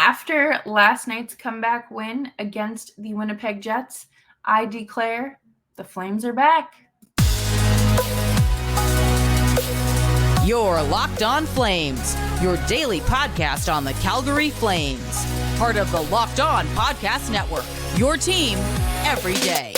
After last night's comeback win against the Winnipeg Jets, I declare the Flames are back. You're Locked On Flames, your daily podcast on the Calgary Flames. Part of the Locked On Podcast Network, your team every day.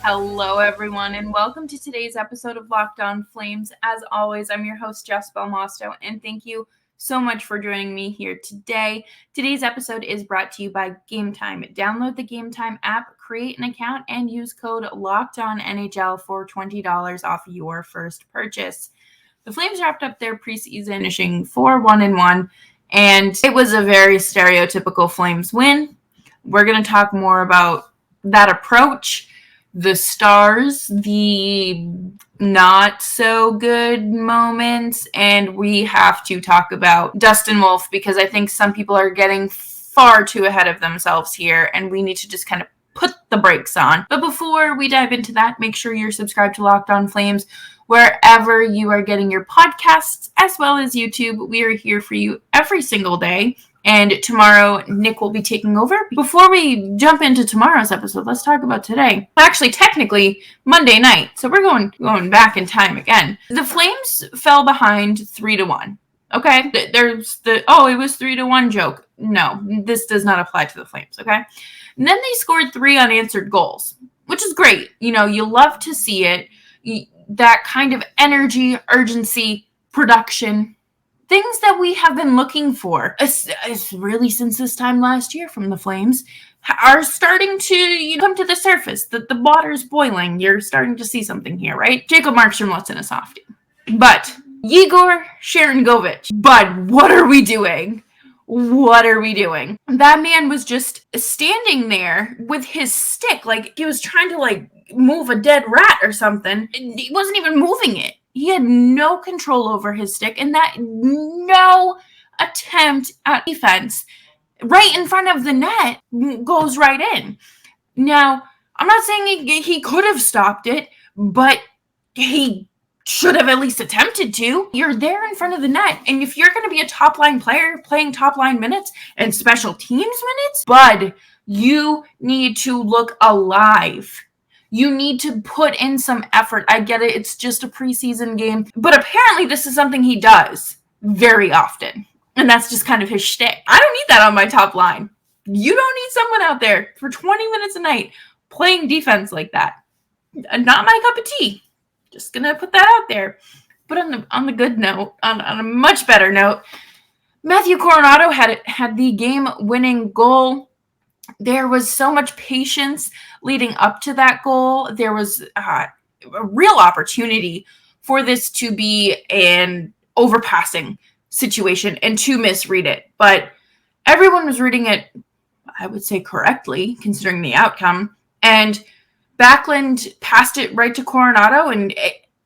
Hello, everyone, and welcome to today's episode of Locked On Flames. As always, I'm your host, Jess Belmosto, and thank you so much for joining me here today. Today's episode is brought to you by Game Time. Download the Game Time app, create an account, and use code LOCKEDONNHL for $20 off your first purchase. The Flames wrapped up their preseason, finishing 4-1-1, and it was a very stereotypical Flames win. We're going to talk more about that approach, the stars, the not so good moments, and we have to talk about Dustin Wolf because I think some people are getting far too ahead of themselves here, and we need to just kind of put the brakes on. But before we dive into that, make sure you're subscribed to Locked On Flames wherever you are getting your podcasts, as well as YouTube. We are here for you every single day. And tomorrow, Nick will be taking over. Before we jump into tomorrow's episode, let's talk about today. Actually, technically, Monday night. So we're going back in time again. The Flames fell behind 3-1. Okay? There's it was 3-1 joke. No, this does not apply to the Flames, okay? And then they scored 3 unanswered goals, which is great. You know, you love to see it. That kind of energy, urgency, production, things that we have been looking for, really since this time last year from the Flames, are starting to come to the surface. The water's boiling. You're starting to see something here, right? Jacob Markstrom lets in a softie. But Yegor Sharangovich. But what are we doing? What are we doing? That man was just standing there with his stick, like he was trying to move a dead rat or something. He wasn't even moving it. He had no control over his stick, and that no attempt at defense right in front of the net goes right in. Now, I'm not saying he could have stopped it, but he should have at least attempted to. You're there in front of the net, and if you're going to be a top-line player playing top-line minutes and special teams minutes, bud, you need to look alive. You need to put in some effort. I get it. It's just a preseason game. But apparently this is something he does very often. And that's just kind of his shtick. I don't need that on my top line. You don't need someone out there for 20 minutes a night playing defense like that. Not my cup of tea. Just going to put that out there. But on the good note, on a much better note, Matthew Coronato had the game-winning goal. There was so much patience leading up to that goal. There was a real opportunity for this to be an overpassing situation and to misread it. But everyone was reading it, I would say, correctly, considering the outcome. And Backlund passed it right to Coronato, and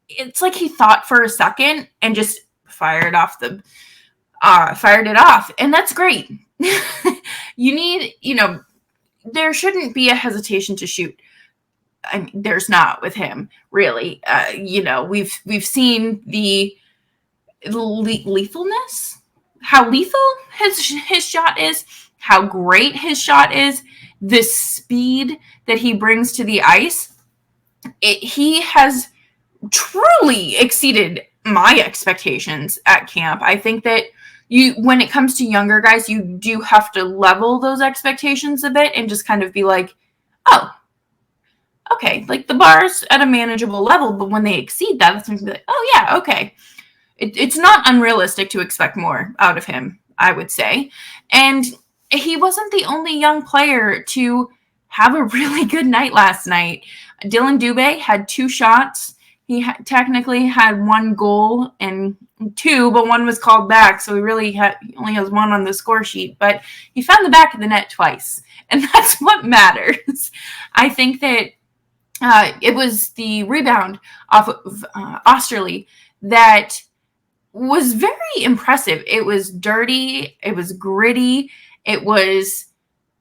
it's like he thought for a second and just fired it off. And that's great. You need, there shouldn't be a hesitation to shoot. I mean, there's not with him, really. We've seen the lethalness, how lethal his shot is, how great his shot is, the speed that he brings to the ice. He has truly exceeded my expectations at camp. I think that when it comes to younger guys, you do have to level those expectations a bit and just kind of be like, oh, okay, like the bar's at a manageable level, but when they exceed that, that's when you be like, oh yeah, okay. It's not unrealistic to expect more out of him, I would say. And he wasn't the only young player to have a really good night last night. Dillon Dube had 2 shots. He technically had 1 goal and 2, but 1 was called back, so he only has 1 on the score sheet. But he found the back of the net twice, and that's what matters. I think that it was the rebound off of Osterley that was very impressive. It was dirty. It was gritty. It was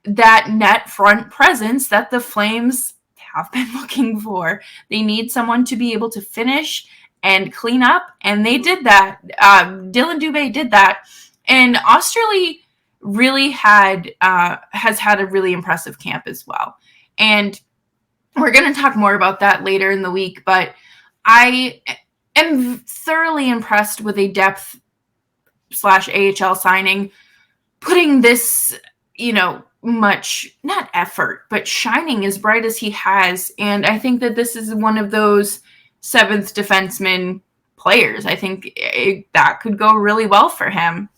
that net front presence that the Flames have been looking for. They need someone to be able to finish and clean up, and they did that. Dillon Dube did that, and Osterley really has had a really impressive camp as well. And we're going to talk more about that later in the week, but I am thoroughly impressed with a depth / AHL signing, putting this, much, not effort, but shining as bright as he has. And I think that this is one of those seventh defenseman players. I think that could go really well for him.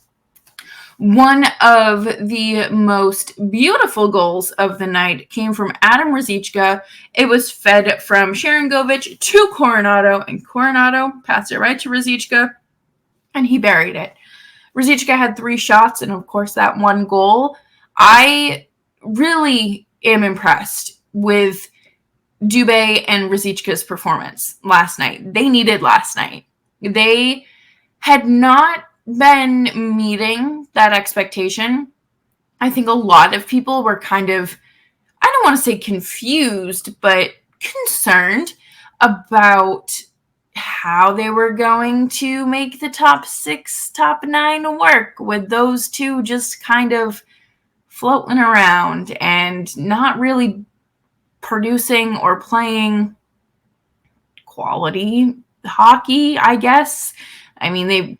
One of the most beautiful goals of the night came from Adam Ruzicka. It was fed from Sharangovich to Coronato, and Coronato passed it right to Ruzicka, and he buried it. Ruzicka had 3 shots, and of course that one goal. I really am impressed with Dube and Ruzicka's performance last night. They needed last night. They had not been meeting that expectation. I think a lot of people were kind of, I don't want to say confused, but concerned about how they were going to make the top 6, top 9 work with those two just kind of floating around and not really producing or playing quality hockey, I guess. I mean,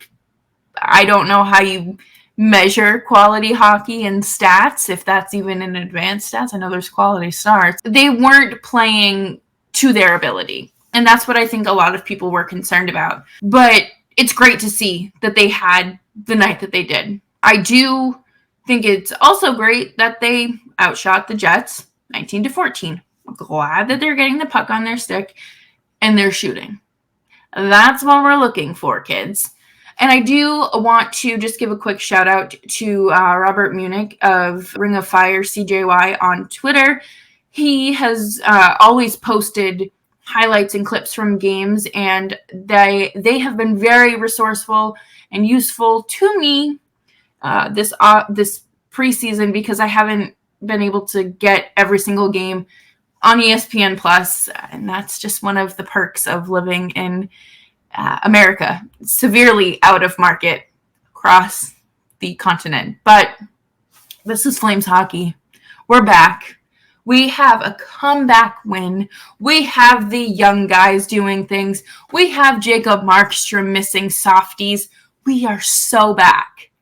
I don't know how you measure quality hockey in stats, if that's even in advanced stats. I know there's quality starts. They weren't playing to their ability, and that's what I think a lot of people were concerned about. But it's great to see that they had the night that they did. I do think it's also great that they outshot the Jets 19-14. I'm glad that they're getting the puck on their stick and they're shooting. That's what we're looking for, kids. And I do want to just give a quick shout out to Robert Munich of Ring of Fire CJY on Twitter. He has always posted highlights and clips from games, and they have been very resourceful and useful to me this preseason, because I haven't been able to get every single game on ESPN Plus, and that's just one of the perks of living in America, severely out of market across the continent. But this is Flames hockey. We're back. We have a comeback win. We have the young guys doing things. We have Jacob Markstrom missing softies. We are so back.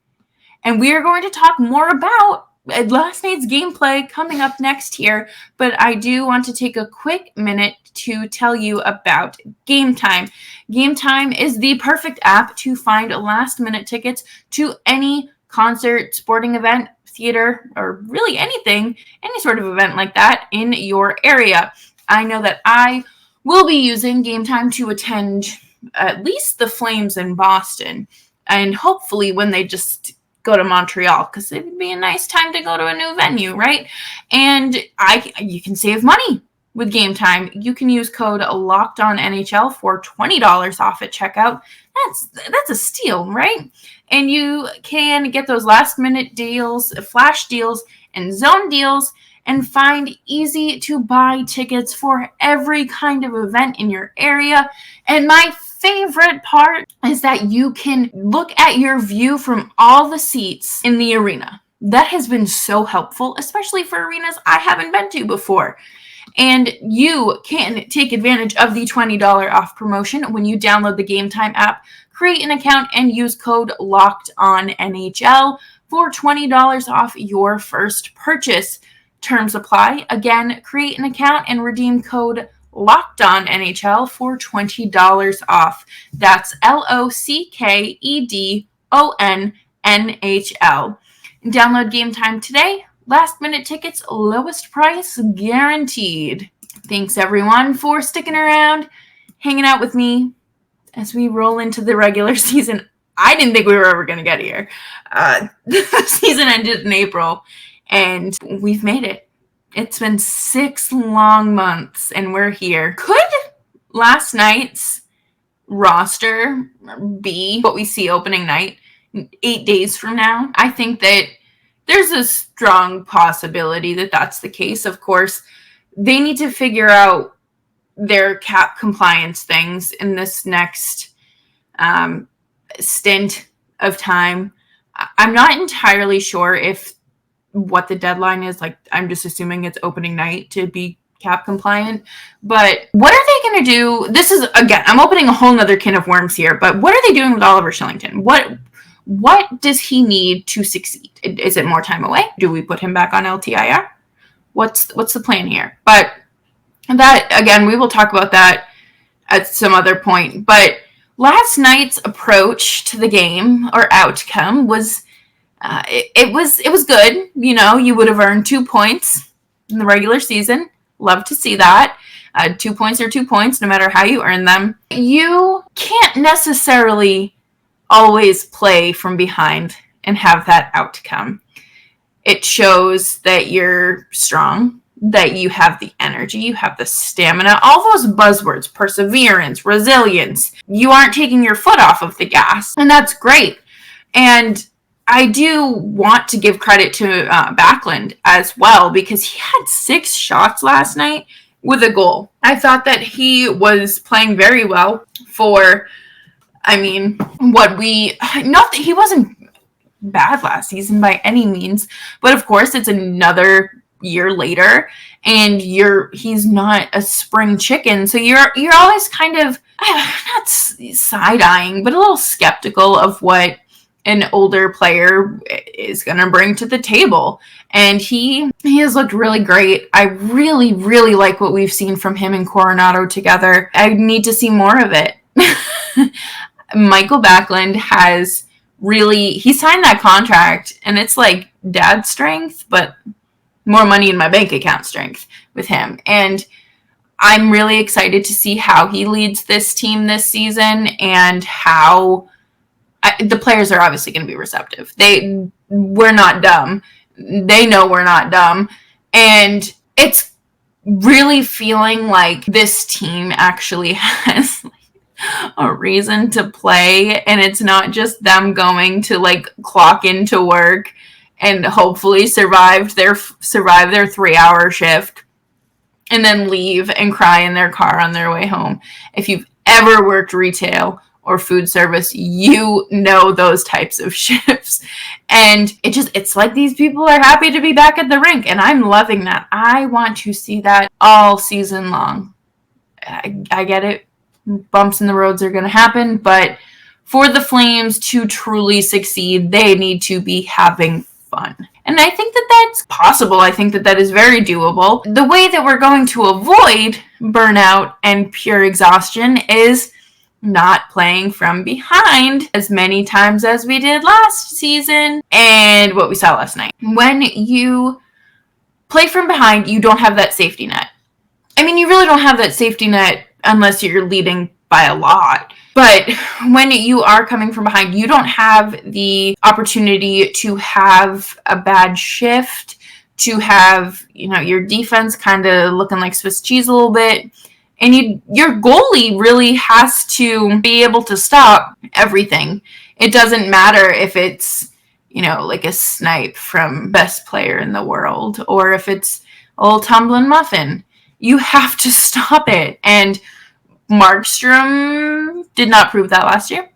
And we are going to talk more about last night's gameplay coming up next here, but I do want to take a quick minute to tell you about Game Time. Game Time is the perfect app to find last-minute tickets to any concert, sporting event, theater, or really anything, any sort of event like that in your area. I know that I will be using Game Time to attend at least the Flames in Boston, and hopefully when they just go to Montreal, because it would be a nice time to go to a new venue, right? And you can save money with Game Time. You can use code LOCKEDONNHL for $20 off at checkout. That's a steal, right? And you can get those last-minute deals, flash deals, and zone deals, and find easy-to-buy tickets for every kind of event in your area. And my favorite part is that you can look at your view from all the seats in the arena. That has been so helpful, especially for arenas I haven't been to before. And you can take advantage of the $20 off promotion when you download the Game Time app, create an account, and use code LOCKEDONNHL for $20 off your first purchase. Terms apply. Again, create an account and redeem code LOCKEDONNHL for $20 off. That's LOCKEDONNHL. Download Game Time today. Last minute tickets, lowest price guaranteed. Thanks everyone for sticking around, hanging out with me as we roll into the regular season. I didn't think we were ever going to get here. The season ended in April, and we've made it. It's been 6 long months, and we're here. Could last night's roster be what we see opening night 8 days from now? I think that there's a strong possibility that that's the case. Of course, they need to figure out their cap compliance things in this next stint of time. I'm not entirely sure if what the deadline is. Like, I'm just assuming it's opening night to be cap compliant. But what are they going to do? This is, again, I'm opening a whole nother can of worms here, but what are they doing with Oliver Kylington? What does he need to succeed? Is it more time away? Do we put him back on LTIR? What's the plan here? But that, again, we will talk about that at some other point. But last night's approach to the game, or outcome, was it was good. You know, you would have earned 2 points in the regular season. Love to see that. 2 points are 2 points, no matter how you earn them. You can't necessarily always play from behind and have that outcome. It shows that you're strong, that you have the energy, you have the stamina, all those buzzwords, perseverance, resilience. You aren't taking your foot off of the gas, and that's great. And I do want to give credit to Backlund as well, because he had 6 shots last night with a goal. I thought that he was playing very well for, not that he wasn't bad last season by any means, but of course it's another year later, and he's not a spring chicken, so you're always kind of not side-eyeing, but a little skeptical of what an older player is going to bring to the table. And he has looked really great. I really, really like what we've seen from him and Coronato together. I need to see more of it. Mikael Backlund he signed that contract, and it's like dad strength, but more money in my bank account strength with him. And I'm really excited to see how he leads this team this season, and how the players are obviously going to be receptive. We're not dumb. They know we're not dumb. And it's really feeling like this team actually has a reason to play, and it's not just them going to clock into work and hopefully survive their 3-hour shift and then leave and cry in their car on their way home. If you've ever worked retail or food service, you know those types of shifts. And it's like these people are happy to be back at the rink, and I'm loving that. I want to see that all season long. I get it. Bumps in the roads are going to happen, but for the Flames to truly succeed, they need to be having fun. And I think that that's possible. I think that that is very doable. The way that we're going to avoid burnout and pure exhaustion is not playing from behind as many times as we did last season and what we saw last night. When you play from behind, you don't have that safety net. You really don't have that safety net unless you're leading by a lot. But when you are coming from behind, you don't have the opportunity to have a bad shift, to have, your defense kind of looking like Swiss cheese a little bit. And your goalie really has to be able to stop everything. It doesn't matter if it's, like a snipe from best player in the world, or if it's a little tumbling muffin. You have to stop it. And Markstrom did not prove that last year.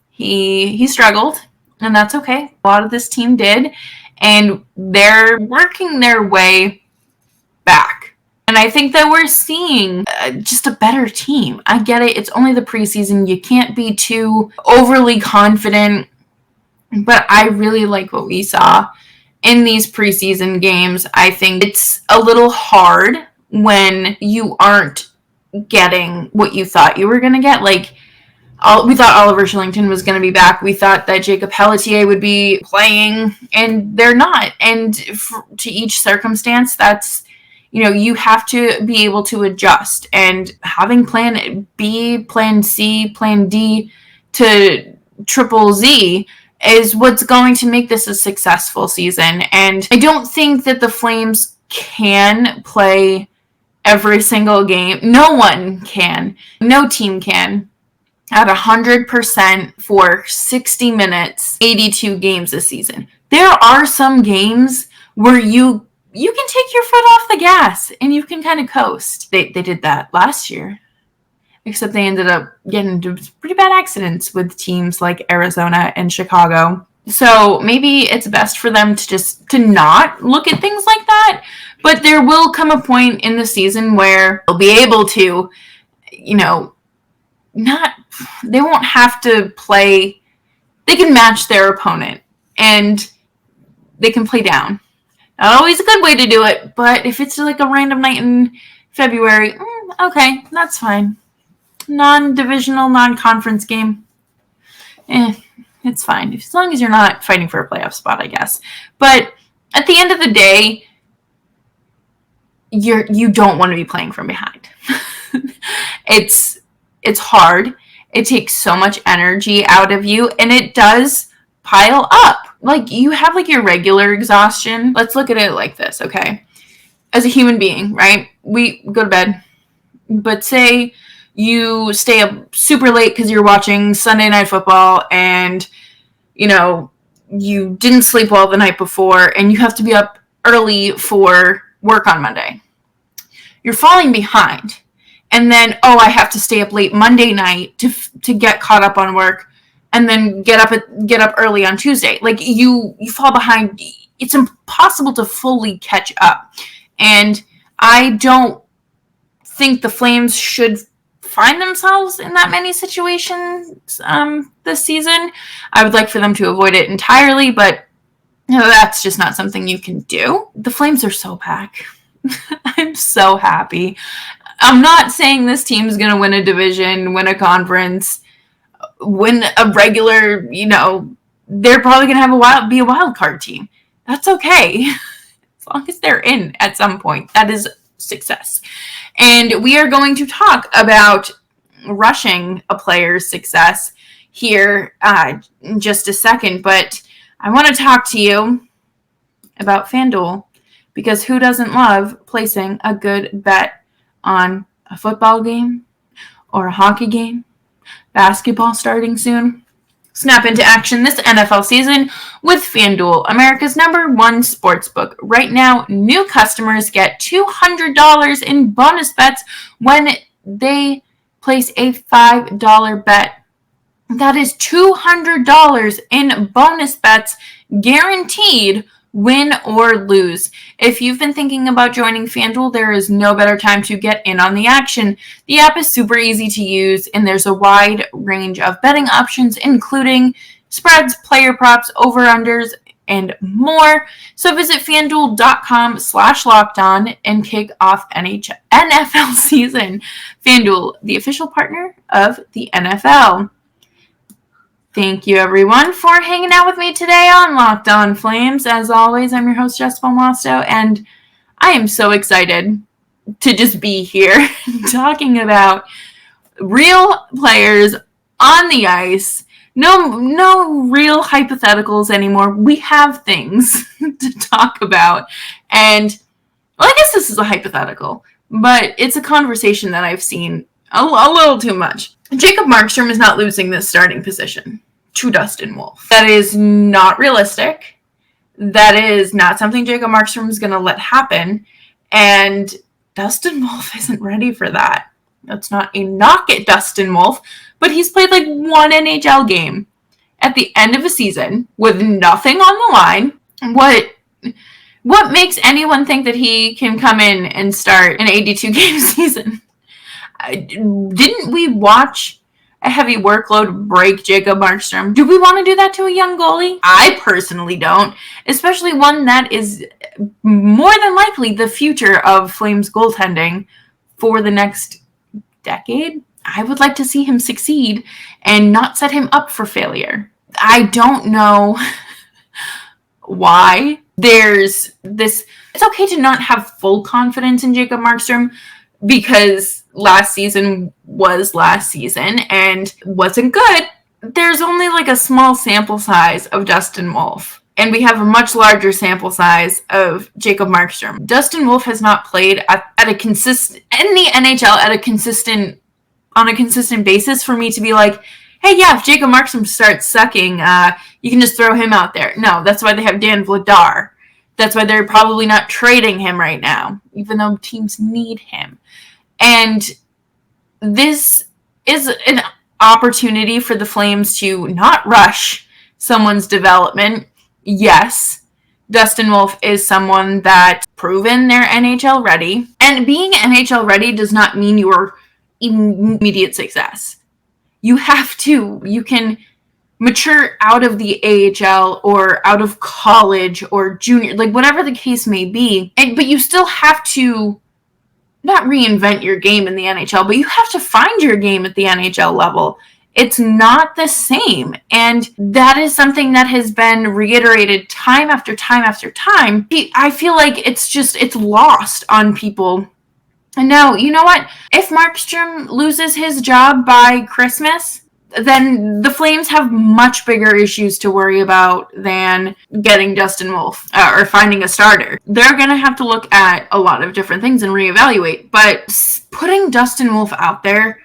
He struggled, and that's okay. A lot of this team did, and they're working their way back. And I think that we're seeing just a better team. I get it. It's only the preseason. You can't be too overly confident, but I really like what we saw in these preseason games. I think it's a little hard when you aren't getting what you thought you were going to get. We thought Oliver Kylington was going to be back. We thought that Jacob Pelletier would be playing, and they're not. And to each circumstance, that's, you have to be able to adjust. And having plan B, plan C, plan D to triple Z is what's going to make this a successful season. And I don't think that the Flames can play every single game. No one can. No team can at 100% for 60 minutes, 82 games this season. There are some games where you you can take your foot off the gas and you can kind of coast. They did that last year, except they ended up getting into pretty bad accidents with teams like Arizona and Chicago. So maybe it's best for them to not look at things like that. But there will come a point in the season where they'll be able to, they won't have to play. They can match their opponent and they can play down. Not always a good way to do it, but if it's like a random night in February, okay, that's fine. Non-divisional, non-conference game, it's fine. As long as you're not fighting for a playoff spot, I guess. But at the end of the day, you don't want to be playing from behind. It's hard. It takes so much energy out of you, and it does pile up. Like, you have like your regular exhaustion. Let's look at it like this, okay? As a human being, right? We go to bed, but say you stay up super late because you're watching Sunday Night Football and, you didn't sleep well the night before and you have to be up early for work on Monday. You're falling behind. And then, I have to stay up late Monday night to get caught up on work and then get up early on Tuesday. Like, you fall behind. It's impossible to fully catch up. And I don't think the Flames should find themselves in that many situations this season. I would like for them to avoid it entirely, but that's just not something you can do. The Flames are so back. I'm so happy. I'm not saying this team is going to win a division, win a conference, win a regular, they're probably going to be a wild card team. That's okay. As long as they're in at some point, that is success. And we are going to talk about rushing a player's success here in just a second, but I want to talk to you about FanDuel, because who doesn't love placing a good bet on a football game or a hockey game, basketball starting soon? Snap into action this NFL season with FanDuel, America's #1 sportsbook. Right now, new customers get $200 in bonus bets when they place a $5 bet. That is $200 in bonus bets guaranteed, win or lose. If you've been thinking about joining FanDuel, there is no better time to get in on the action. The app is super easy to use, and there's a wide range of betting options, including spreads, player props, over-unders, and more. So visit FanDuel.com/lockedon and kick off NFL season. FanDuel, the official partner of the NFL. Thank you, everyone, for hanging out with me today on Locked On Flames. As always, I'm your host, Jessica Markstrom, and I am so excited to just be here talking about real players on the ice. No real hypotheticals anymore. We have things to talk about. And, I guess this is a hypothetical, but it's a conversation that I've seen a little too much. Jacob Markstrom is not losing this starting position to Dustin Wolf. That is not realistic. That is not something Jacob Markstrom is going to let happen. And Dustin Wolf isn't ready for that. That's not a knock at Dustin Wolf, but he's played like one NHL game at the end of a season with nothing on the line. What makes anyone think that he can come in and start an 82-game season? Didn't we watch a heavy workload break Jacob Markstrom? Do we want to do that to a young goalie? I personally don't, especially one that is more than likely the future of Flames goaltending for the next decade. I would like to see him succeed and not set him up for failure. I don't know why there's this. It's okay to not have full confidence in Jacob Markstrom, because last season was last season and wasn't good. There's only like a small sample size of Dustin Wolf, and we have a much larger sample size of Jacob Markstrom. Dustin Wolf has not played at a consistent in the NHL on a consistent basis for me to be like, hey, yeah, if Jacob Markstrom starts sucking, you can just throw him out there. No, that's why they have Dan Vladar. That's why they're probably not trading him right now, even though teams need him. And this is an opportunity for the Flames to not rush someone's development. Yes, Dustin Wolf is someone that's proven they're NHL ready. And being NHL ready does not mean you're immediate success. You can mature out of the AHL or out of college or junior, like whatever the case may be. But you still have to not reinvent your game in the NHL, but you have to find your game at the NHL level. It's not the same. And that is something that has been reiterated time after time after time. I feel like it's lost on people. And now, you know what? If Markstrom loses his job by Christmas, then the Flames have much bigger issues to worry about than getting Dustin Wolf or finding a starter. They're going to have to look at a lot of different things and reevaluate. But putting Dustin Wolf out there,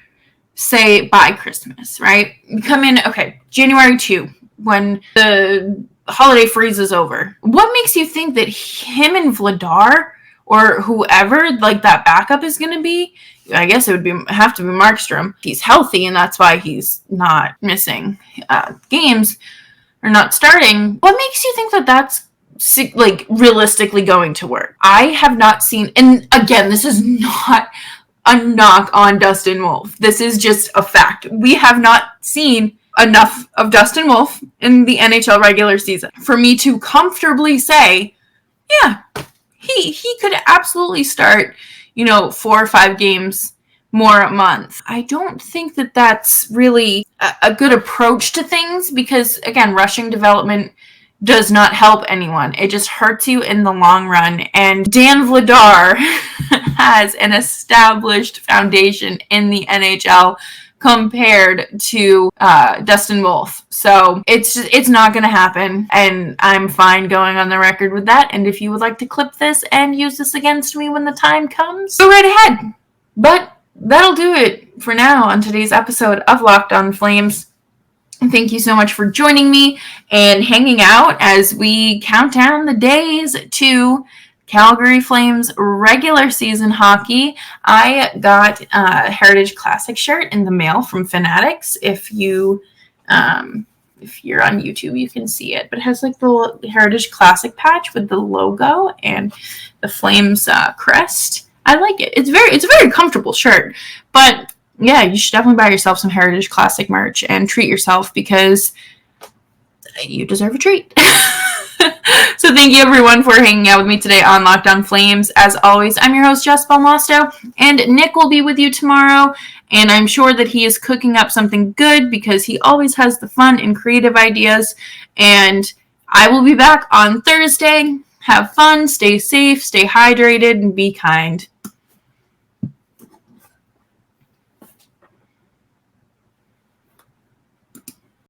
say by Christmas, right? Come in, okay, January 2, when the holiday freeze is over. What makes you think that him and Vladar or whoever, like, that backup is going to be? I guess it would have to be Markstrom. He's healthy, and that's why he's not missing games or not starting. What makes you think that that's like realistically going to work? I have not seen, and again, this is not a knock on Dustin Wolf. This is just a fact. We have not seen enough of Dustin Wolf in the NHL regular season for me to comfortably say, yeah, he could absolutely start, 4 or 5 games more a month. I don't think that that's really a good approach to things because, again, rushing development does not help anyone. It just hurts you in the long run. And Dan Vladar has an established foundation in the NHL compared to Dustin Wolf. So it's not going to happen. And I'm fine going on the record with that. And if you would like to clip this and use this against me when the time comes, go right ahead. But that'll do it for now on today's episode of Locked On Flames. Thank you so much for joining me and hanging out as we count down the days to Calgary Flames regular season hockey. I got a Heritage Classic shirt in the mail from Fanatics. If you're on YouTube, you can see it. But it has like the Heritage Classic patch with the logo and the Flames crest. I like it. It's a very comfortable shirt. But yeah, you should definitely buy yourself some Heritage Classic merch and treat yourself because you deserve a treat. So thank you everyone for hanging out with me today on Locked On Flames. As always, I'm your host, Jess Belmosto, and Nick will be with you tomorrow. And I'm sure that he is cooking up something good because he always has the fun and creative ideas. And I will be back on Thursday. Have fun, stay safe, stay hydrated, and be kind.